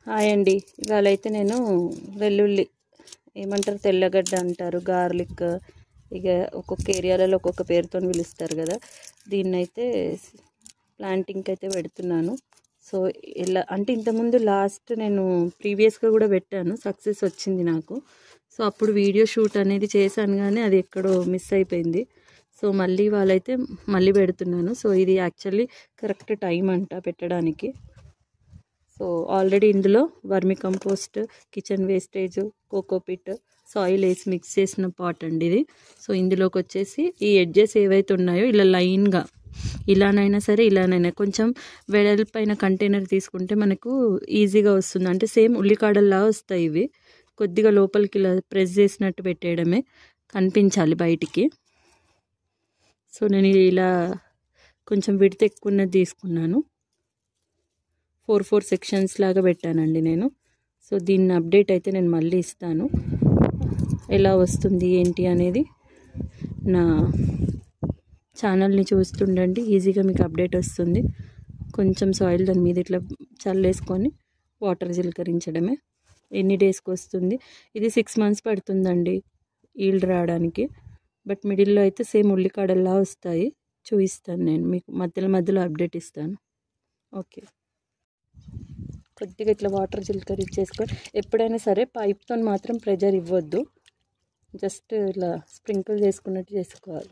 Hi అండి. ఇవాళ అయితే నేను వెల్లుల్లి ఏమంటారు, తెల్లగడ్డ అంటారు, గార్లిక్, ఇక ఒక్కొక్క ఏరియాలలో ఒక్కొక్క పేరుతో పిలుస్తారు కదా. దీన్నైతే ప్లాంటింగ్కి అయితే పెడుతున్నాను. సో ఇలా అంటే ఇంతకుముందు నేను ప్రీవియస్గా కూడా పెట్టాను, సక్సెస్ వచ్చింది నాకు. సో అప్పుడు వీడియో షూట్ అనేది చేశాను కానీ అది ఎక్కడో మిస్ అయిపోయింది. సో వాళ్ళైతే మళ్ళీ పెడుతున్నాను. సో ఇది యాక్చువల్లీ కరెక్ట్ టైం అంట పెట్టడానికి. సో ఆల్రెడీ ఇందులో వర్మి compost, kitchen wastage, cocopeat, soil వేసి మిక్స్ చేసిన పాట్ అండి ఇది. సో ఇందులోకి వచ్చేసి ఈ ఎడ్జెస్ ఏవైతే ఉన్నాయో ఇలా లైన్గా ఇలానైనా సరే ఇలానైనా కొంచెం వెడల్పైన కంటైనర్ తీసుకుంటే మనకు ఈజీగా వస్తుంది. అంటే సేమ్ ఉల్లికాడల్లా వస్తాయి ఇవి. కొద్దిగా లోపలికి ఇలా ప్రెస్ చేసినట్టు పెట్టేయడమే, కనిపించాలి బయటికి. సో నేను ఇలా కొంచెం విడత ఎక్కువన్నది తీసుకున్నాను. 4 సెక్షన్స్ లాగా పెట్టానండి నేను. సో దీన్ని అప్డేట్ అయితే నేను మళ్ళీ ఇస్తాను, ఎలా వస్తుంది ఏంటి అనేది. నా ఛానల్ని చూస్తుండండి, ఈజీగా మీకు అప్డేట్ వస్తుంది. కొంచెం సాయిల్ దాని మీద ఇట్లా చల్లేసుకొని వాటర్ చిలకరించడమే. ఎన్ని డేస్కి వస్తుంది, ఇది 6 months పడుతుందండి ఈల్డ్ రావడానికి. బట్ మిడిల్లో అయితే సేమ్ ఉల్లికాడల్లా వస్తాయి. చూపిస్తాను నేను మీకు, మధ్యలో అప్డేట్ ఇస్తాను. ఓకే, కొద్దిగా ఇట్లా వాటర్ చిలకరించేసుకొని ఎప్పుడైనా సరే పైప్తో మాత్రం ప్రెజర్ ఇవ్వద్దు, జస్ట్ ఇలా స్ప్రింకిల్ చేసుకున్నట్టు చేసుకోవాలి.